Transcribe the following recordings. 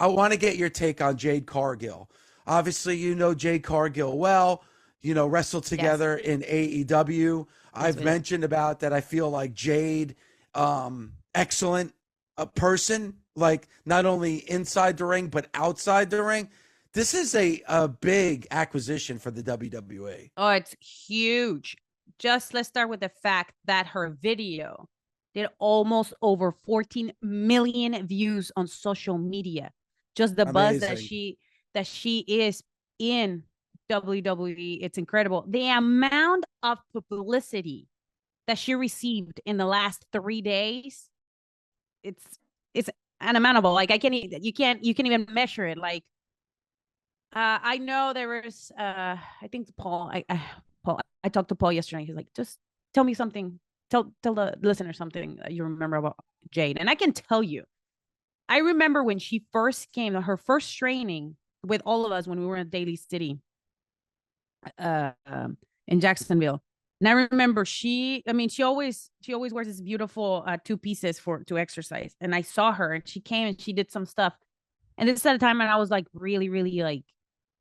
I want to get your take on Jade Cargill. Obviously, you know Jade Cargill well. You know, wrestled Yes, together in AEW. yes, I've we did. mentioned about that. I feel like Jade, excellent a person, like not only inside the ring but outside the ring. This is a big acquisition for the WWE. Oh, it's huge. Just let's start with the fact that her video did almost over 14 million views on social media. Just the buzz Amazing. that she is in WWE, it's incredible. The amount of publicity that she received in the last 3 days, it's it's unimaginable. Like I can't, you can't even measure it. Like I know there was I think Paul Paul, I talked to Paul yesterday. He's like, just tell me something, tell the listener something you remember about Jade. And I can tell you, I remember when she first came to her first training with all of us when we were in Daly City, uh, um, in Jacksonville. And I remember I mean, she always wears this beautiful two pieces to exercise. And I saw her and she came and she did some stuff. And this is at a time when I was like really, really like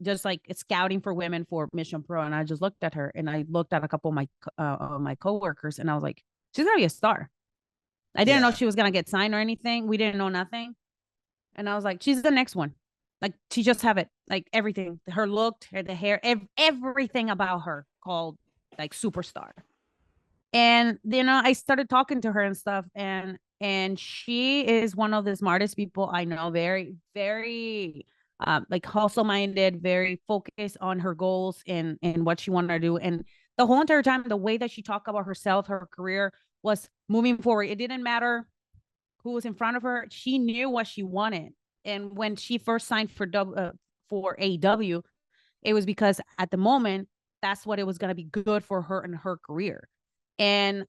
just like scouting for women for Mission Pro. And I just looked at her and I looked at a couple of my coworkers and I was like, she's gonna be a star. I didn't know Yeah. she was gonna get signed or anything. We didn't know nothing. And I was like, she's the next one. Like she just have it, like everything, her look, the hair, everything about her called like superstar. And I started talking to her and stuff, and she is one of the smartest people I know. Very, very like hustle minded, very focused on her goals and what she wanted to do. And the whole entire time, the way that she talked about herself, her career was moving forward. It didn't matter who was in front of her. She knew what she wanted. And when she first signed for AEW, it was because at the moment that's what it was going to be good for her and her career. And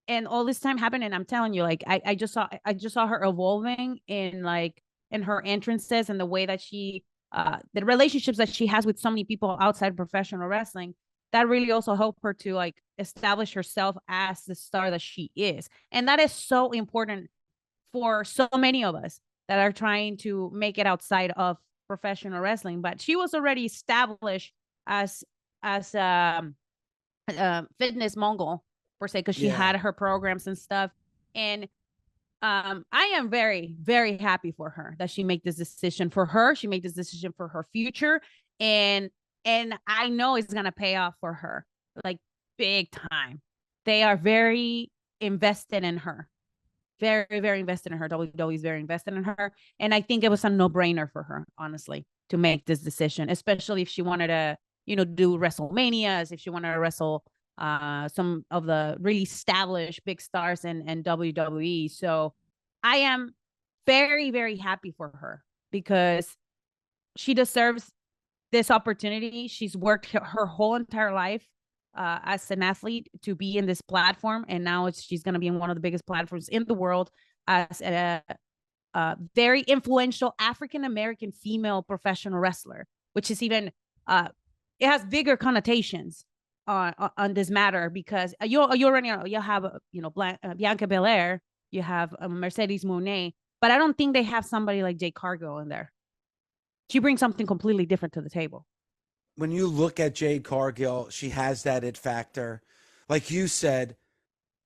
and all this time happened, and I'm telling you, like I just saw her evolving in like in her entrances and the way that she the relationships that she has with so many people outside professional wrestling, that really also helped her to like establish herself as the star that she is. And that is so important for so many of us that are trying to make it outside of professional wrestling. But she was already established as as fitness mogul per se, because she Yeah. had her programs and stuff. And I am very, very happy for her that she made this decision for her. She made this decision for her future. And I know it's gonna pay off for her, like big time. They are very invested in her. Very, very invested in her. WWE is very invested in her. And I think it was a no-brainer for her, honestly, to make this decision, especially if she wanted to, do WrestleManias, if she wanted to wrestle some of the really established big stars in WWE. So I am very, very happy for her because she deserves this opportunity. She's worked her whole entire life as an athlete to be in this platform, and now she's going to be in one of the biggest platforms in the world as a very influential African American female professional wrestler, which is even it has bigger connotations on this matter because you already know you have Bianca Belair, you have Mercedes Monet, but I don't think they have somebody like Jade Cargill in there. She brings something completely different to the table. When you look at Jade Cargill, she has that it factor. Like you said,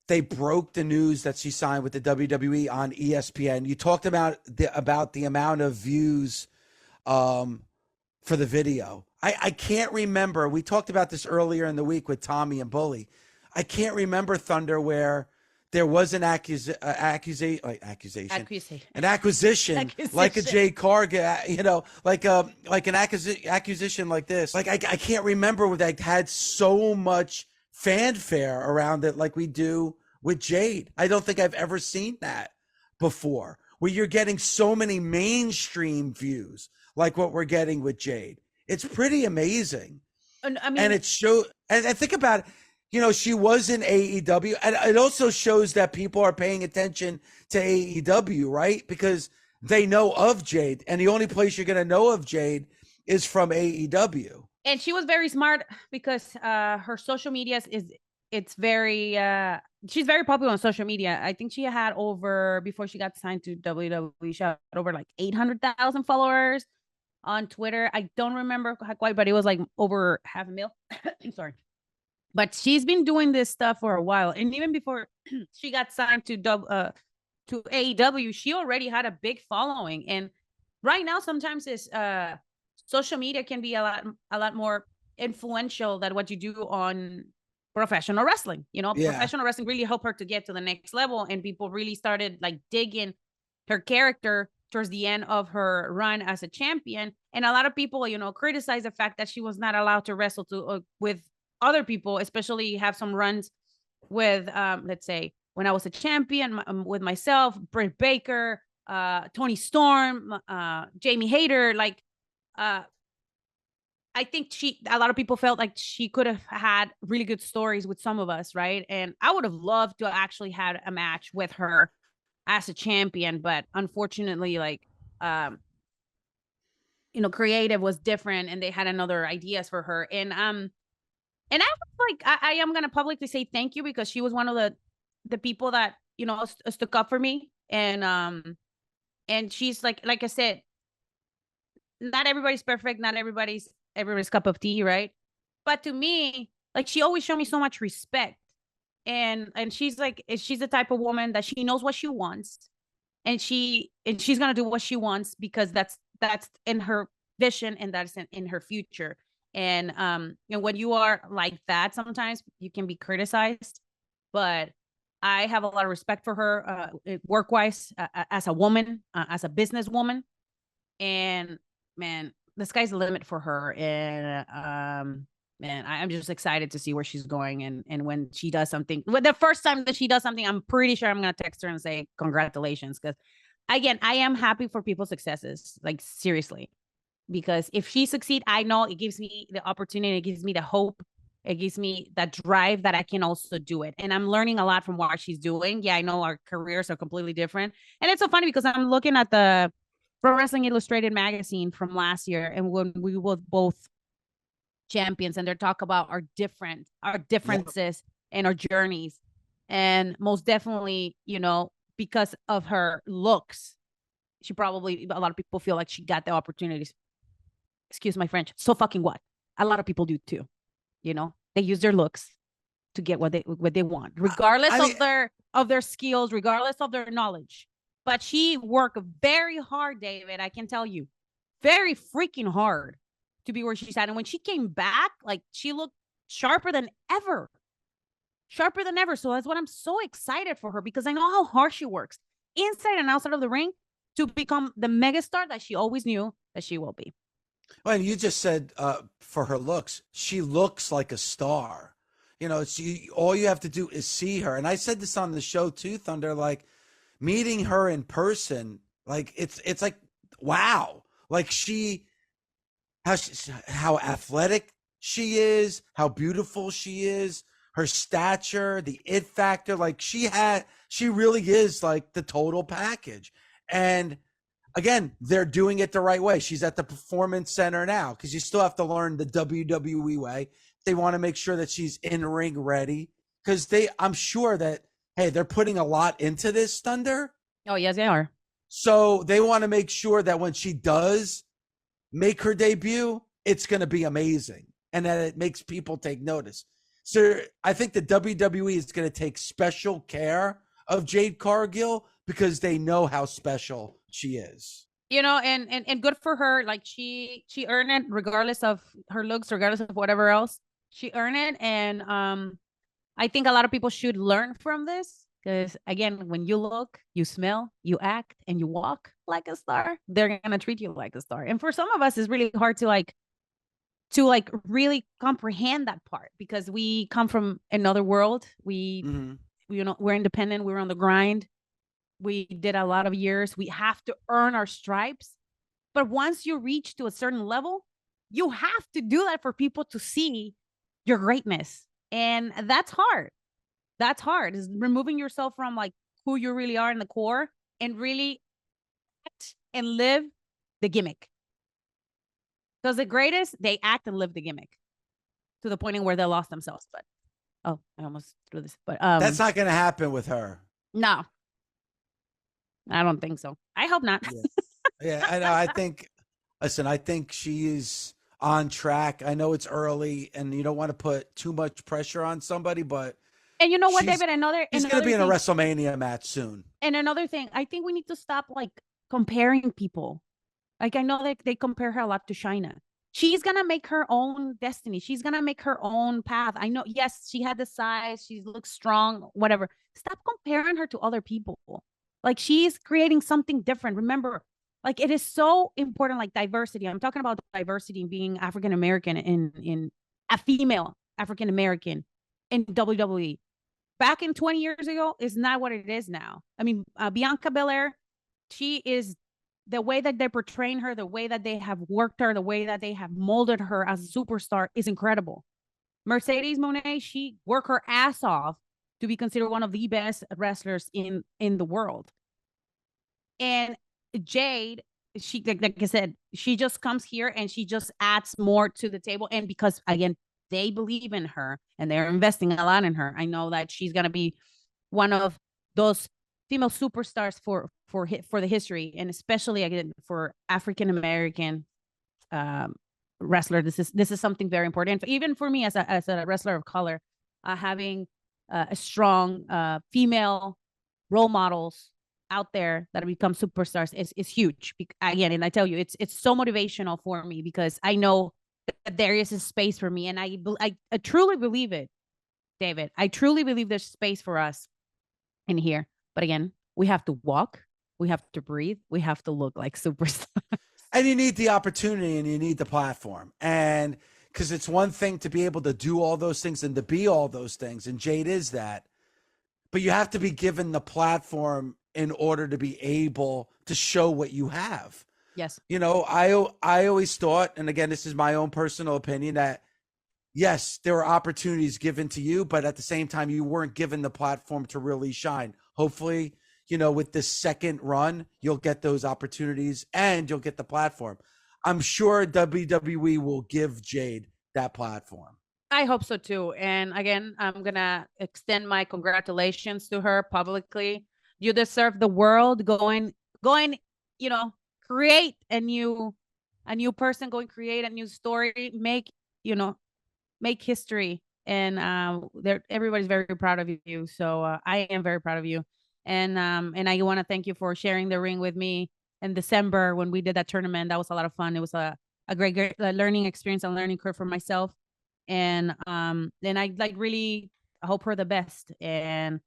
they broke the news that she signed with the WWE on ESPN. You talked about the amount of views for the video. I can't remember. We talked about this earlier in the week with Tommy and Bully. I can't remember, Thunder, where there was an accusation, an acquisition like a Jay Cargill, like an acquisition like this. Like I can't remember that had so much fanfare around it like we do with Jade. I don't think I've ever seen that before, where you're getting so many mainstream views like what we're getting with Jade. It's pretty amazing. I mean, And it shows, and think about it, she was in AEW, and it also shows that people are paying attention to AEW, right? Because they know of Jade, and the only place you're going to know of Jade is from AEW. and she was very smart because her social media it's very she's very popular on social media. I think she had over, before she got signed to WWE, she had over like 800,000 followers on Twitter. I don't remember quite, but it was like over 500,000. Sorry. But she's been doing this stuff for a while, and even before she got signed to AEW, she already had a big following. And right now, sometimes it's social media can be a lot more influential than what you do on professional wrestling. You know, Yeah. professional wrestling really helped her to get to the next level, and people really started like digging her character towards the end of her run as a champion. And a lot of people, you know, criticize the fact that she was not allowed to wrestle with other people, especially have some runs with, let's say, when I was a champion with myself, Britt Baker, Tony Storm, Jamie Hayter. Like, I think a lot of people felt like she could have had really good stories with some of us, right? And I would have loved to actually had a match with her as a champion, but unfortunately, like, you know, creative was different, and they had another ideas for her. And I was like, I am gonna publicly say thank you, because she was one of the people that, you know, stuck up for me. And she's like I said, not everybody's perfect, not everybody's cup of tea, right? But to me, like, she always showed me so much respect. And she's the type of woman that she knows what she wants, and she's gonna do what she wants, because that's in her vision, and that's in her future. And when you are like that, sometimes you can be criticized, but I have a lot of respect for her, work wise, as a woman, as a businesswoman. And man, the sky's the limit for her. And man, I'm just excited to see where she's going. And when she does something, the first time that she does something, I'm pretty sure I'm gonna text her and say congratulations, because again, I am happy for people's successes, like, seriously. Because if she succeed, I know it gives me the opportunity, it gives me the hope, it gives me that drive that I can also do it. And I'm learning a lot from what she's doing. Yeah, I know our careers are completely different. And it's so funny because I'm looking at the Pro Wrestling Illustrated magazine from last year, and when we were both champions, and they talk about our differences and our journeys. And most definitely, you know, because of her looks, she probably, a lot of people feel like she got the opportunities. Excuse my French. So fucking what? A lot of people do too. You know, they use their looks to get what they want, regardless of their skills, regardless of their knowledge. But she worked very hard, David. I can tell you, very freaking hard to be where she's at. And when she came back, like, she looked sharper than ever. Sharper than ever. So that's what I'm so excited for her, because I know how hard she works inside and outside of the ring to become the megastar that she always knew that she will be. Well, and you just said for her looks, she looks like a star. You know, all you have to do is see her. And I said this on the show too, Thunder. Like, meeting her in person, like, it's like, wow. Like, how athletic she is, how beautiful she is, her stature, the it factor. Like, she really is like the total package. And again, they're doing it the right way. She's at the Performance Center now, because you still have to learn the WWE way. They want to make sure that she's in ring ready, because I'm sure that, hey, they're putting a lot into this, Thunder. Oh, yes, they are. So they want to make sure that when she does make her debut, it's going to be amazing, and that it makes people take notice. So I think the WWE is going to take special care of Jade Cargill, because they know how special she is. You know, and good for her. Like, she earned it, regardless of her looks, regardless of whatever else. She earned it. And I think a lot of people should learn from this, because again, when you look, you smell, you act, and you walk like a star, they're gonna treat you like a star. And for some of us, it's really hard to really comprehend that part, because we come from another world. You know, we're independent, we're on the grind, we did a lot of years, we have to earn our stripes. But once you reach to a certain level, you have to do that for people to see your greatness. And that's hard. That's hard, is removing yourself from like who you really are in the core, and really act and live the gimmick. Because the greatest, they act and live the gimmick to the point where they lost themselves. But Oh, I almost threw this, but That's not going to happen with her. no, I don't think so. I hope not. Yeah. Yeah, I know. I think, listen, I think she is on track. I know it's early and you don't want to put too much pressure on somebody, but And you know what, she's David? she's going to be in a Thing, WrestleMania match soon. and another thing, I think we need to stop like comparing people. Like I know that they compare her a lot to China. She's gonna make her own destiny. She's gonna make her own path. I know. Yes, she had the size. She looks strong. Whatever. Stop comparing her to other people. Like she's creating something different. Remember, like it is so important. Like diversity. I'm talking about diversity being African American in a female African American in WWE. Back in 20 years ago is not what it is now. I mean, Bianca Belair, she is the way that they're portraying her, the way that they have worked her, the way that they have molded her as a superstar is incredible. Mercedes Moné, she worked her ass off to be considered one of the best wrestlers in the world. And Jade, she like I said, she just comes here and she just adds more to the table. And because again, they believe in her and they're investing a lot in her, I know that she's gonna be one of those female superstars for the history, and especially again for African American wrestler. This is something very important, even for me as a wrestler of color, having a strong female role models out there that become superstars is huge. Again, and I tell you, it's so motivational for me because I know that there is a space for me, and I truly believe it, David. I truly believe there's space for us in here. But again, we have to walk, we have to breathe, we have to look like superstars. And you need the opportunity and you need the platform. And because it's one thing to be able to do all those things and to be all those things. And Jade is that. But you have to be given the platform in order to be able to show what you have. Yes. You know, I always thought, and again, this is my own personal opinion, that yes, there were opportunities given to you, but at the same time, you weren't given the platform to really shine. Hopefully, you know, with this second run, you'll get those opportunities and you'll get the platform. I'm sure WWE will give Jade that platform. I hope so too. And again, I'm gonna extend my congratulations to her publicly. You deserve the world. Going, you know, create a new person, going create a new story, make, you know, make history. And everybody's very proud of you. So I am very proud of you. And I want to thank you for sharing the ring with me in December when we did that tournament. That was a lot of fun. It was a great learning experience, a learning curve for myself. And I like really hope her the best. And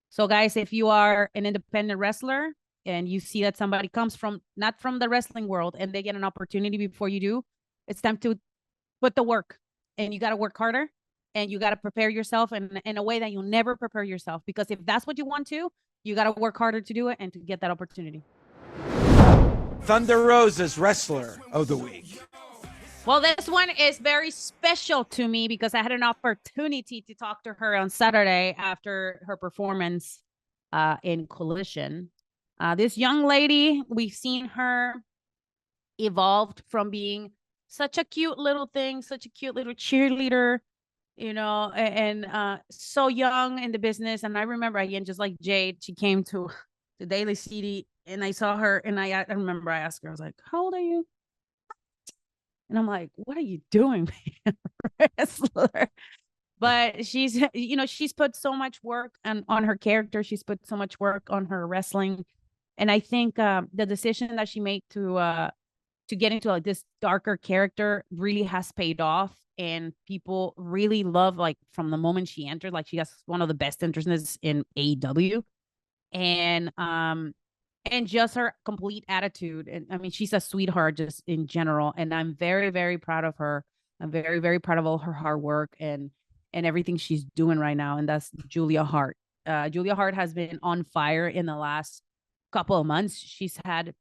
so guys, if you are an independent wrestler and you see that somebody comes from not from the wrestling world and they get an opportunity before you do, it's time to put the work, and you got to work harder, and you got to prepare yourself in a way that you never prepare yourself, because if that's what you want to, you got to work harder to do it and to get that opportunity. Thunder Rosa's Wrestler of the Week. Well, this one is very special to me because I had an opportunity to talk to her on Saturday after her performance in Collision. This young lady, we've seen her evolved from being such a cute little thing, such a cute little cheerleader, you know, and so young in the business. And I remember, again, just like Jade, she came to the Daily City and I saw her, and I remember I asked her, I was like, how old are you? And I'm like, what are you doing, man? Wrestler. But she's, you know, she's put so much work on her character. She's put so much work on her wrestling. And I think the decision that she made to get into like this darker character really has paid off. And people really love, like, from the moment she entered, like she has one of the best entrances in AEW. And just her complete attitude. And I mean, she's a sweetheart just in general. And I'm very, very proud of her. I'm very, very proud of all her hard work and everything she's doing right now. And that's Julia Hart. Julia Hart has been on fire in the last couple of months. She's had,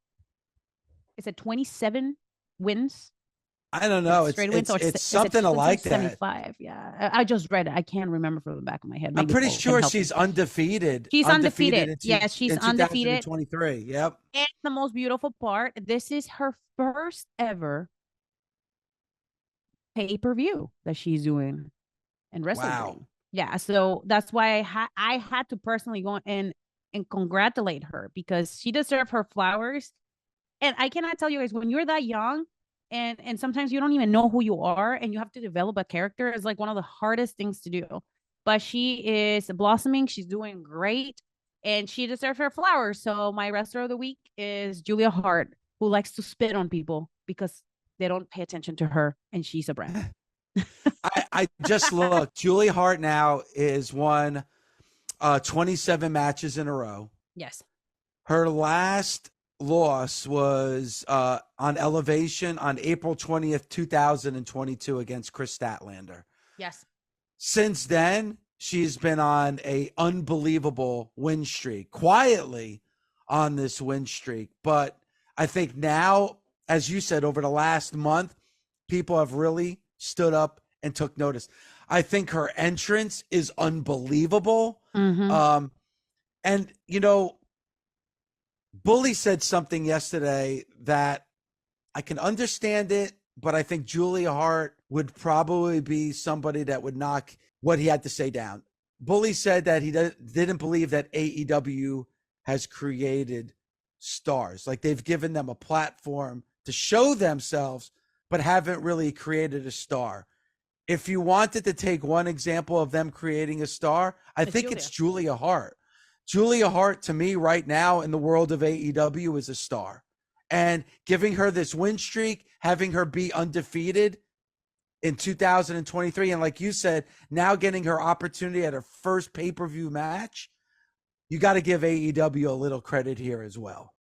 is it 27 wins? I don't know. It's something like that. 75. Yeah, I just read it. I can't remember from the back of my head. I'm pretty sure she's undefeated. She's undefeated. Yes, she's undefeated. 2023. Yep. And the most beautiful part, this is her first ever pay-per-view that she's doing in wrestling. Wow. Yeah, so that's why I had to personally go and congratulate her because she deserved her flowers. And I cannot tell you guys, when you're that young and sometimes you don't even know who you are and you have to develop a character, is like one of the hardest things to do. But she is blossoming, she's doing great, and she deserves her flowers. So my wrestler of the week is Julia Hart, who likes to spit on people because they don't pay attention to her, and she's a brand. I just looked. Julia Hart now is won 27 matches in a row. Yes. Her last loss was on Elevation on April 20th, 2022 against Chris Statlander. Yes. Since then, she's been on a unbelievable win streak, quietly on this win streak. But I think now, as you said, over the last month, people have really stood up and took notice. I think her entrance is unbelievable. Mm-hmm. And, you know, Bully said something yesterday that I can understand it, but I think Julia Hart would probably be somebody that would knock what he had to say down. Bully said that he didn't believe that AEW has created stars. Like they've given them a platform to show themselves, but haven't really created a star. If you wanted to take one example of them creating a star, I think it's Julia Hart. Julia Hart, to me, right now in the world of AEW is a star. And giving her this win streak, having her be undefeated in 2023, and like you said, now getting her opportunity at her first pay-per-view match, you got to give AEW a little credit here as well.